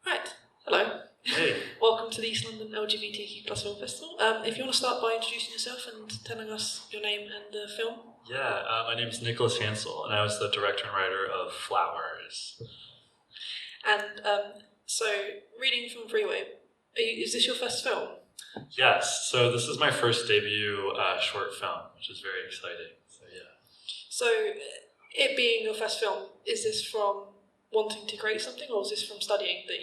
Right, hello. Hey. Welcome to the East London LGBTQ Plus Film Festival. If you want to start by introducing yourself and telling us your name and the film. Yeah, my name is Nicholas Hansell, and I was the director and writer of Flowers. And so, reading from Freeway, is this your first film? Yes, so this is my first debut short film, which is very exciting. So yeah. So, it being your first film, is this from wanting to create something, or is this from studying that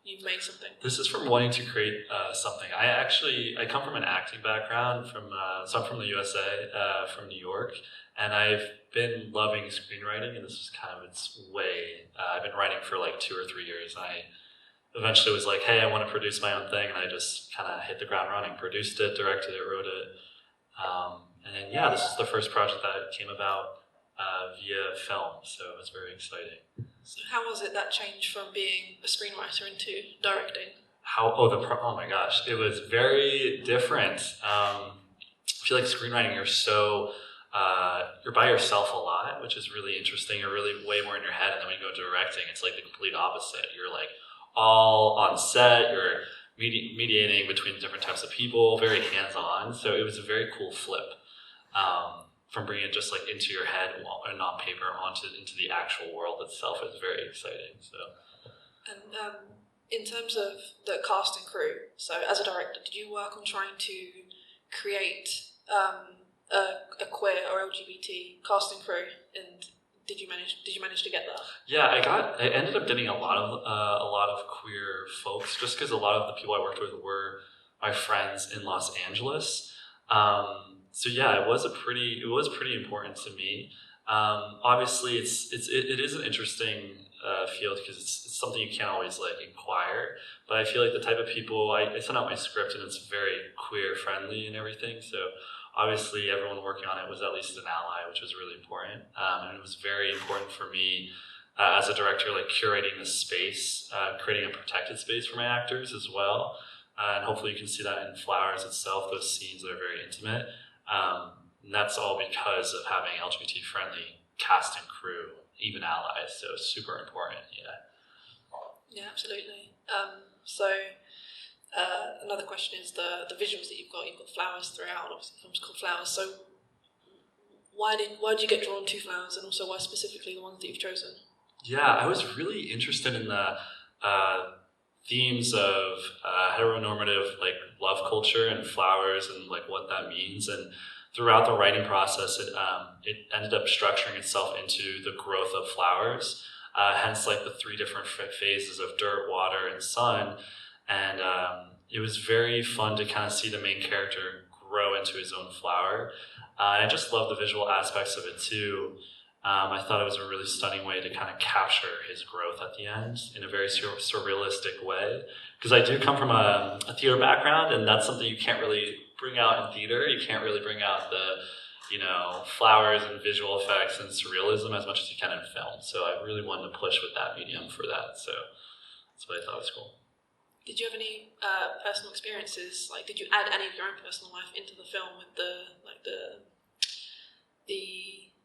you've made something? This is from wanting to create something. I come from an acting background, so I'm from the USA, from New York, and I've been loving screenwriting, and this was kind of its way. I've been writing for like 2 or 3 years, and I eventually was like, hey, I want to produce my own thing, and I just kind of hit the ground running, produced it, directed it, wrote it, and then yeah, this is the first project that came about via film, so it's very exciting. So how was it that change from being a screenwriter into directing? Oh my gosh, it was very different. I feel like screenwriting, you're by yourself a lot, which is really interesting. You're really way more in your head, and then when you go directing, it's like the complete opposite. You're like all on set. You're mediating between different types of people, very hands-on. So it was a very cool flip from bringing it just like into your head and on paper into the actual world itself. It's very exciting. So. And in terms of the cast and crew, so as a director, did you work on trying to create a queer or LGBT cast and crew, and did you manage to get that? Yeah, I ended up getting a lot of queer folks, just because a lot of the people I worked with were my friends in Los Angeles. So yeah, it was pretty important to me. Obviously, it is an interesting field because it's something you can't always like inquire. But I feel like the type of people I sent out my script, and it's very queer friendly and everything. So obviously, everyone working on it was at least an ally, which was really important. And it was very important for me as a director, like curating the space, creating a protected space for my actors as well. And hopefully, you can see that in Flowers itself. Those scenes that are very intimate. And that's all because of having LGBT-friendly cast and crew, even allies. So it's super important, yeah. Yeah, absolutely. Another question is the visuals that you've got. You've got flowers throughout. Obviously, the film's called Flowers. So why did you get drawn to flowers, and also why specifically the ones that you've chosen? Yeah, I was really interested in the themes of heteronormative like love culture and flowers and like what that means, and throughout the writing process it ended up structuring itself into the growth of flowers, hence like the 3 different phases of dirt, water, and sun. And it was very fun to kind of see the main character grow into his own flower. And I just love the visual aspects of it too. I thought it was a really stunning way to kind of capture his growth at the end in a very surrealistic way. Because I do come from a theater background, and that's something you can't really bring out in theater. You can't really bring out the, flowers and visual effects and surrealism as much as you can in film. So I really wanted to push with that medium for that. So that's what I thought was cool. Did you have any personal experiences? Like, did you add any of your own personal life into the film with the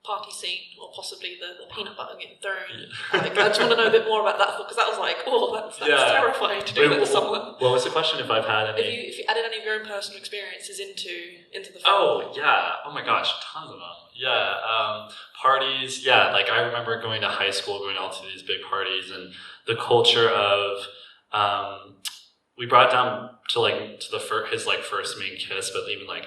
party scene, or possibly the peanut butter getting thrown? Yeah. Like, I just want to know a bit more about that, because that was like, that's terrifying to do that to someone. What was the question? If I've had any? If you added any of your own personal experiences into the film? Oh yeah! Oh my gosh, tons of them. Yeah, parties. Yeah, like I remember going to high school, going out to these big parties, and the culture of. We brought it down to his first main kiss, but even like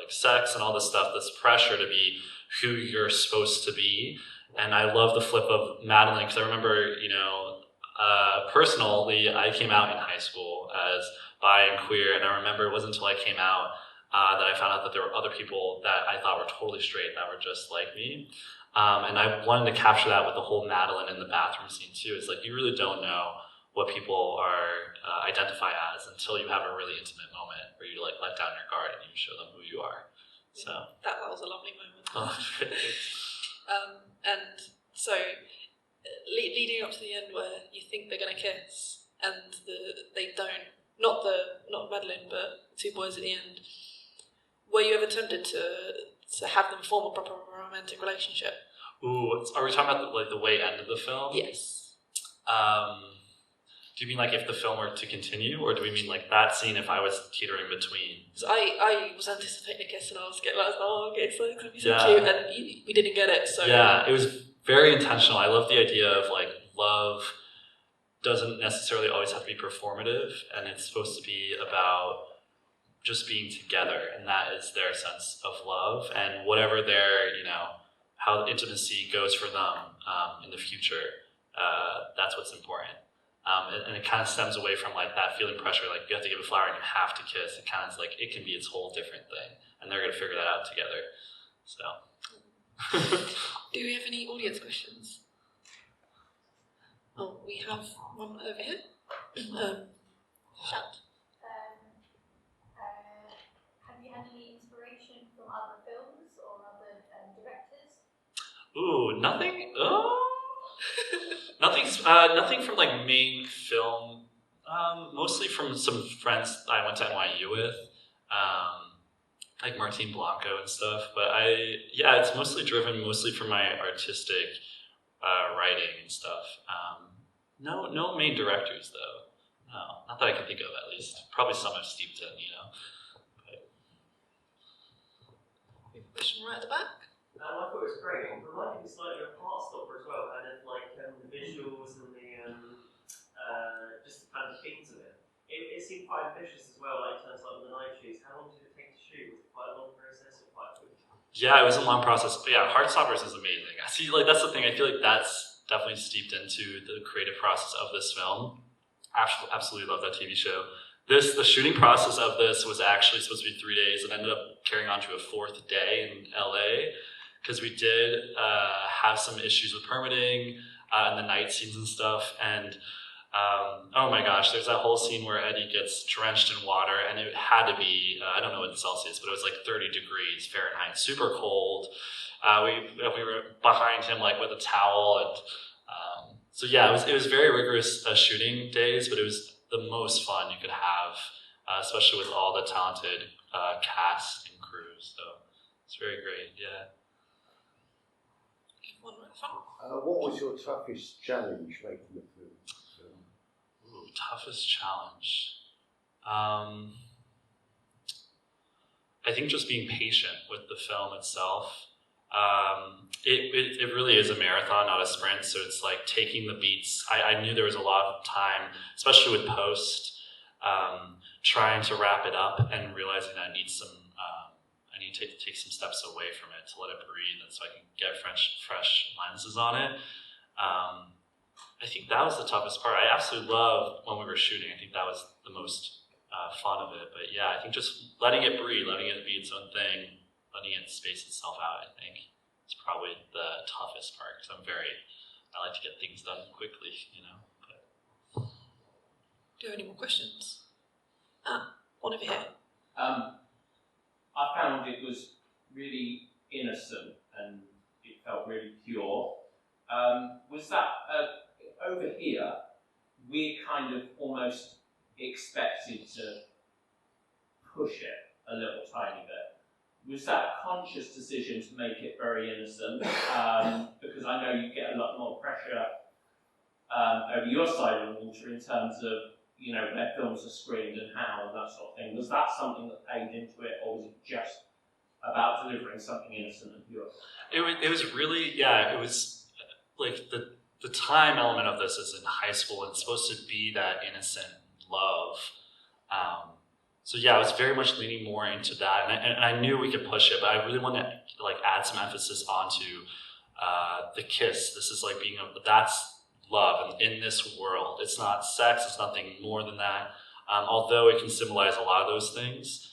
sex and all this stuff. This pressure to be who you're supposed to be. And I love the flip of Madeline, because I remember, personally, I came out in high school as bi and queer, and I remember it wasn't until I came out that I found out that there were other people that I thought were totally straight that were just like me. And I wanted to capture that with the whole Madeline in the bathroom scene too. It's like you really don't know what people are identify as until you have a really intimate moment where you like let down your guard and you show them who you are. So that was a lovely moment. Oh. And so leading up to the end where you think they're going to kiss and they don't, not Madeline, but the 2 boys at the end, were you ever tempted to have them form a proper romantic relationship? Ooh, are we talking about the way end of the film? Yes. Do you mean like if the film were to continue, or do we mean like that scene if I was teetering between? So I was anticipating a kiss, and I was getting like, oh, okay, so it's gonna be so cute, and we didn't get it. So yeah, it was very intentional. I love the idea of like love doesn't necessarily always have to be performative, and it's supposed to be about just being together, and that is their sense of love, and whatever their how intimacy goes for them in the future. That's what's important. And it kind of stems away from like that feeling pressure, like you have to give a flower and you have to kiss. It kind of is like, it can be its whole different thing, and they're going to figure that out together. So. Do we have any audience questions? Oh, we have one over here. Shout. Have you had any inspiration from other films or other directors? Ooh, nothing. Nothing from like main film. Mostly from some friends I went to NYU with, like Martin Blanco and stuff. But it's mostly driven from my artistic writing and stuff. No main directors though. No, not that I can think of at least. Probably some I've steeped in, But. We have a question right at the back. I thought it was great. It reminded me slightly of Heartstopper as well, kind of like the visuals and just the kind of themes of it. It seemed quite ambitious as well, like in terms of the night shoots. How long did it take to shoot? Was it quite a long process or quite quick? Yeah, it was a long process. But yeah, Heartstoppers is amazing. I see, like that's the thing. I feel like that's definitely steeped into the creative process of this film. Absolutely love that TV show. The shooting process of this was actually supposed to be 3 days and ended up carrying on to a 4th day in LA because we did have some issues with permitting and the night scenes and stuff. And oh my gosh, there's that whole scene where Eddie gets drenched in water, and it had to be, I don't know what in Celsius, but it was like 30 degrees Fahrenheit, super cold. We were behind him like with a towel, and so yeah, it was very rigorous shooting days, but it was the most fun you could have, especially with all the talented cast and crew. So it's very great. Yeah. One right front. What was your toughest challenge making the film? Ooh, toughest challenge. I think just being patient with the film itself. It really is a marathon, not a sprint. So it's like taking the beats. I knew there was a lot of time, especially with post, trying to wrap it up and realizing that I need to take some steps away from it to let it breathe, and so I can get fresh lenses on it. I think that was the toughest part. I absolutely loved when we were shooting. I think that was the most fun of it. But yeah, I think just letting it breathe, letting it be its own thing, letting it space itself out, I think is probably the toughest part, because I like to get things done quickly, But. Do you have any more questions? One over here. I found it was really innocent and it felt really pure. Was that over here? We're kind of almost expected to push it a little tiny bit. Was that a conscious decision to make it very innocent? Because I know you get a lot more pressure over your side of the water in terms of where films are screened and how and that sort of thing. Was that something that played into it, or was it just about delivering something innocent and pure? It was really, it was like the time element of this is in high school, and it's supposed to be that innocent love. So yeah, I was very much leaning more into that, and I knew we could push it, but I really want to like add some emphasis onto the kiss. This is like that's love in this world. It's not sex, it's nothing more than that. Although it can symbolize a lot of those things.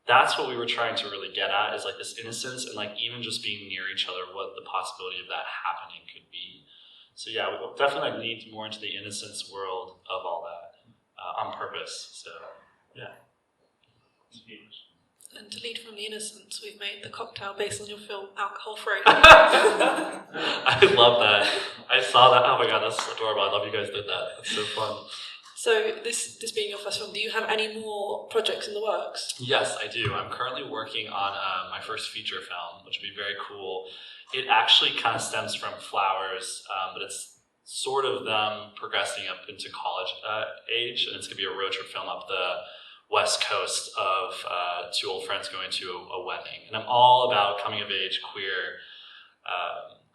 That's what we were trying to really get at, is like this innocence, and like even just being near each other, what the possibility of that happening could be. So yeah, we definitely like leaned more into the innocence world of all that on purpose. So yeah. And to lead from the innocence, we've made the cocktail based on your film alcohol free. I love that. I saw that. Oh my god, that's adorable. I love you guys did that. That's so fun. So this being your first film, do you have any more projects in the works? Yes, I do. I'm currently working on my first feature film, which would be very cool. It actually kind of stems from Flowers, but it's sort of them progressing up into college age, and it's going to be a road trip film up the West Coast of two old friends going to a wedding. And I'm all about coming of age, queer,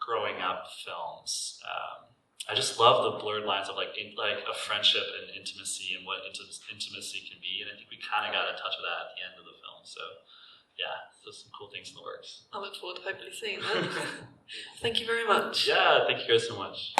growing up films. I just love the blurred lines of like a friendship and intimacy and what intimacy can be. And I think we kind of got a touch of that at the end of the film. So yeah, there's some cool things in the works. I look forward to hopefully seeing that. Thank you very much. Yeah, thank you guys so much.